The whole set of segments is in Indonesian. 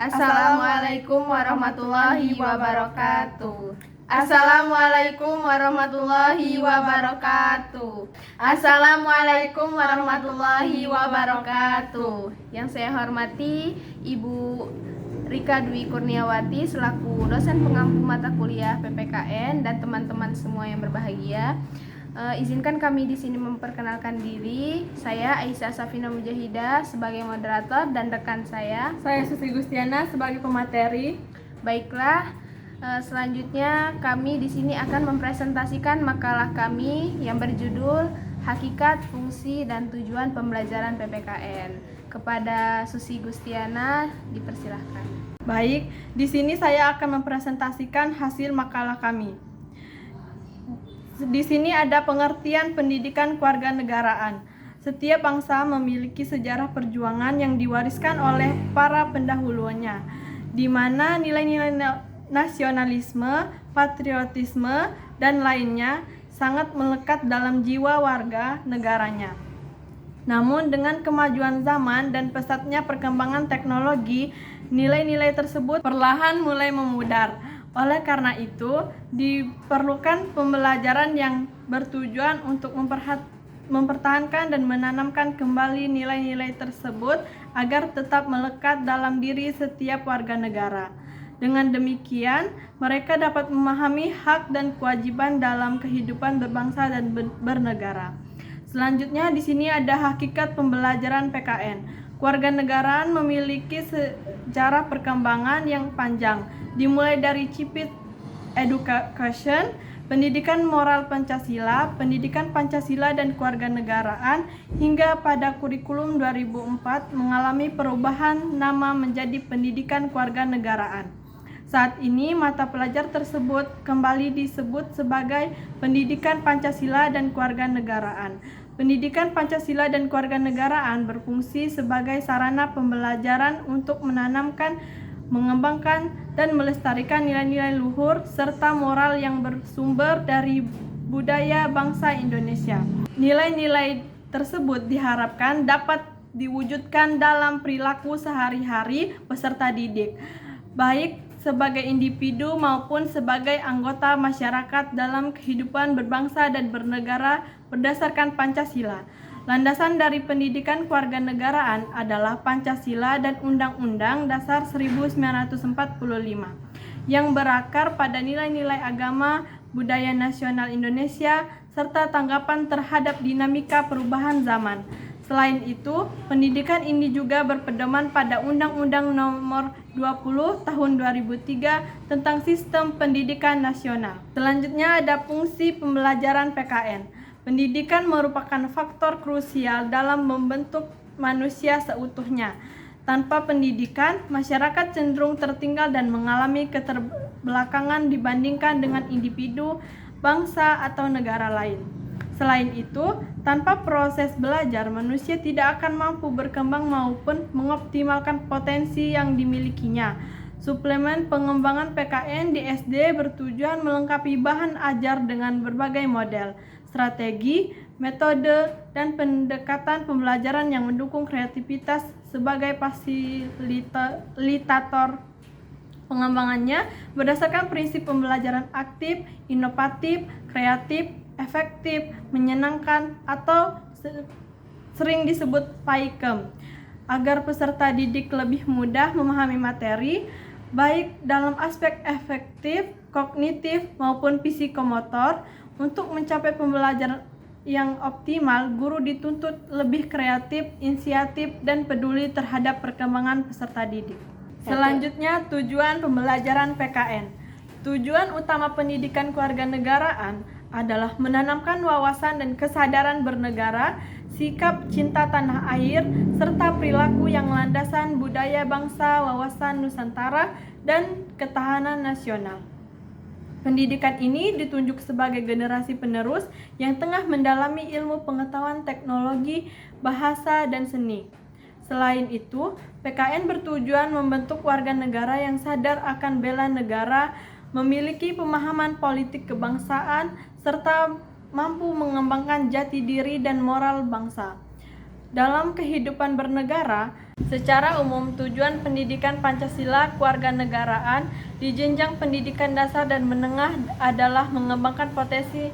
Assalamualaikum warahmatullahi wabarakatuh. Assalamualaikum warahmatullahi wabarakatuh. Assalamualaikum warahmatullahi wabarakatuh. Yang saya hormati Ibu Rika Dwi Kurniawati selaku dosen pengampu mata kuliah PPKN dan teman-teman semua yang berbahagia. Izinkan kami di sini memperkenalkan diri. Saya Aisyah Safina Mujahidah sebagai moderator dan rekan saya Susi Gustiana sebagai pemateri. Baiklah, selanjutnya kami di sini akan mempresentasikan makalah kami yang berjudul Hakikat, Fungsi, dan Tujuan Pembelajaran PPKN. Kepada Susi Gustiana dipersilahkan. Baik, di sini saya akan mempresentasikan hasil makalah kami. Di sini ada pengertian pendidikan kewarganegaraan. Setiap bangsa memiliki sejarah perjuangan yang diwariskan oleh para pendahulunya, di mana nilai-nilai nasionalisme, patriotisme, dan lainnya sangat melekat dalam jiwa warga negaranya. Namun dengan kemajuan zaman dan pesatnya perkembangan teknologi, nilai-nilai tersebut perlahan mulai memudar. Oleh karena itu, diperlukan pembelajaran yang bertujuan untuk mempertahankan dan menanamkan kembali nilai-nilai tersebut agar tetap melekat dalam diri setiap warga negara. Dengan demikian, mereka dapat memahami hak dan kewajiban dalam kehidupan berbangsa dan bernegara. Selanjutnya di sini ada hakikat pembelajaran PKN. Kewarganegaraan memiliki sejarah perkembangan yang panjang, dimulai dari civic education, pendidikan moral Pancasila, pendidikan Pancasila dan kewarganegaraan, hingga pada kurikulum 2004 mengalami perubahan nama menjadi pendidikan kewarganegaraan. Saat ini mata pelajar tersebut kembali disebut sebagai pendidikan Pancasila dan kewarganegaraan. Pendidikan Pancasila dan kewarganegaraan berfungsi sebagai sarana pembelajaran untuk menanamkan, mengembangkan, dan melestarikan nilai-nilai luhur serta moral yang bersumber dari budaya bangsa Indonesia. Nilai-nilai tersebut diharapkan dapat diwujudkan dalam perilaku sehari-hari peserta didik, baik sebagai individu maupun sebagai anggota masyarakat dalam kehidupan berbangsa dan bernegara berdasarkan Pancasila. Landasan dari pendidikan kewarganegaraan adalah Pancasila dan Undang-Undang Dasar 1945 yang berakar pada nilai-nilai agama, budaya nasional Indonesia, serta tanggapan terhadap dinamika perubahan zaman. Selain itu, pendidikan ini juga berpedoman pada Undang-Undang Nomor 20 Tahun 2003 tentang Sistem Pendidikan Nasional. Selanjutnya ada fungsi pembelajaran PKN. Pendidikan merupakan faktor krusial dalam membentuk manusia seutuhnya. Tanpa pendidikan, masyarakat cenderung tertinggal dan mengalami keterbelakangan dibandingkan dengan individu, bangsa, atau negara lain. Selain itu, tanpa proses belajar, manusia tidak akan mampu berkembang maupun mengoptimalkan potensi yang dimilikinya. Suplemen pengembangan PKN di SD bertujuan melengkapi bahan ajar dengan berbagai model, strategi, metode, dan pendekatan pembelajaran yang mendukung kreativitas sebagai fasilitator. Pengembangannya berdasarkan prinsip pembelajaran aktif, inovatif, kreatif, efektif, menyenangkan, atau sering disebut PAIKEM, agar peserta didik lebih mudah memahami materi, baik dalam aspek efektif, kognitif, maupun psikomotor. Untuk mencapai pembelajaran yang optimal, guru dituntut lebih kreatif, inisiatif, dan peduli terhadap perkembangan peserta didik. Selanjutnya, tujuan pembelajaran PKN. Tujuan utama pendidikan kewarganegaraan adalah menanamkan wawasan dan kesadaran bernegara, sikap cinta tanah air, serta perilaku yang landasan budaya bangsa, wawasan Nusantara, dan ketahanan nasional. Pendidikan ini ditunjuk sebagai generasi penerus yang tengah mendalami ilmu pengetahuan teknologi, bahasa, dan seni. Selain itu, PKN bertujuan membentuk warga negara yang sadar akan bela negara, memiliki pemahaman politik kebangsaan, serta mampu mengembangkan jati diri dan moral bangsa. Dalam kehidupan bernegara, Secara umum, tujuan pendidikan Pancasila kewarganegaraan di jenjang pendidikan dasar dan menengah adalah mengembangkan potensi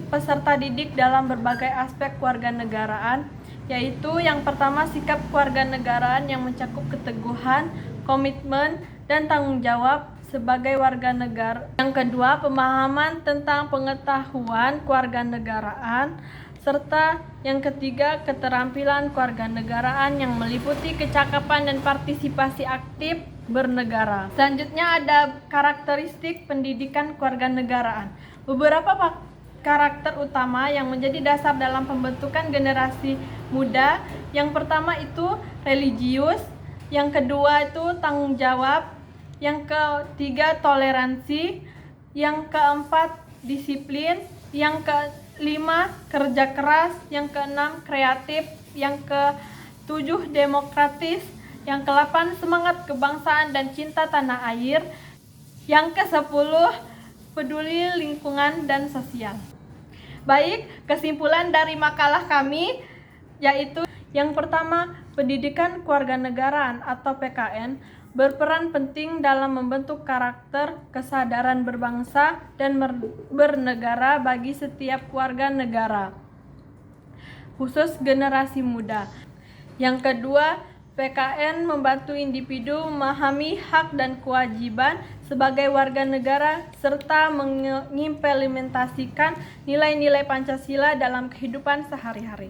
peserta didik dalam berbagai aspek kewarganegaraan, yaitu yang pertama sikap kewarganegaraan yang mencakup keteguhan, komitmen, dan tanggung jawab sebagai warga negara. Yang kedua, pemahaman tentang pengetahuan kewarganegaraan, serta yang ketiga, keterampilan kewarganegaraan yang meliputi kecakapan dan partisipasi aktif bernegara. Selanjutnya ada karakteristik pendidikan kewarganegaraan. Beberapa karakter utama yang menjadi dasar dalam pembentukan generasi muda. Yang pertama itu religius, yang kedua itu tanggung jawab, yang ketiga toleransi, yang keempat disiplin, yang kelima kerja keras, yang keenam kreatif, yang ketujuh demokratis, yang ke-8 semangat kebangsaan dan cinta tanah air, yang ke-10 peduli lingkungan dan sosial. Baik, kesimpulan dari makalah kami yaitu yang pertama, pendidikan kewarganegaraan atau PKN berperan penting dalam membentuk karakter, kesadaran berbangsa, dan bernegara bagi setiap warga negara, khusus generasi muda. Yang kedua, PKN membantu individu memahami hak dan kewajiban sebagai warga negara serta mengimplementasikan nilai-nilai Pancasila dalam kehidupan sehari-hari.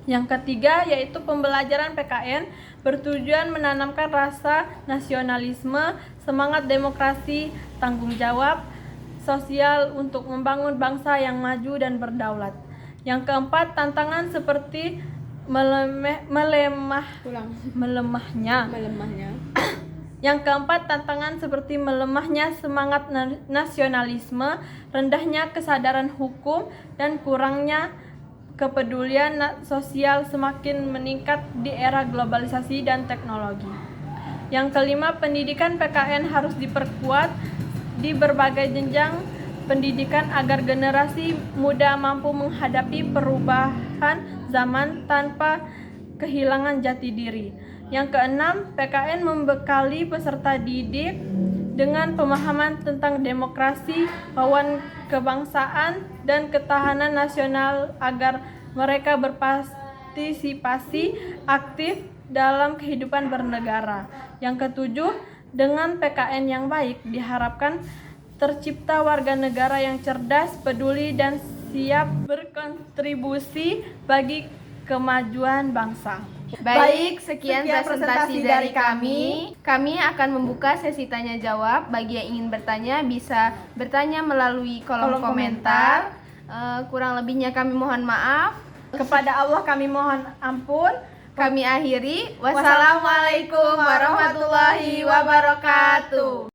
Yang ketiga yaitu pembelajaran PKN bertujuan menanamkan rasa nasionalisme, semangat demokrasi, tanggung jawab sosial untuk membangun bangsa yang maju dan berdaulat. Yang keempat, tantangan seperti Yang keempat, tantangan seperti melemahnya semangat nasionalisme, rendahnya kesadaran hukum, dan kurangnya kepedulian sosial semakin meningkat di era globalisasi dan teknologi. Yang kelima, pendidikan PKN harus diperkuat di berbagai jenjang pendidikan agar generasi muda mampu menghadapi perubahan zaman tanpa kehilangan jati diri. Yang keenam, PKN membekali peserta didik dengan pemahaman tentang demokrasi, wawasan kebangsaan, dan ketahanan nasional agar mereka berpartisipasi aktif dalam kehidupan bernegara. Yang ketujuh, dengan PKN yang baik diharapkan tercipta warga negara yang cerdas, peduli, dan siap berkontribusi bagi kemajuan bangsa. Baik, sekian presentasi dari kami. Kami akan membuka sesi tanya jawab. Bagi yang ingin bertanya bisa bertanya melalui kolom komentar. Kurang lebihnya kami mohon maaf. Kepada Allah kami mohon ampun. Kami akhiri. Wassalamualaikum warahmatullahi wabarakatuh.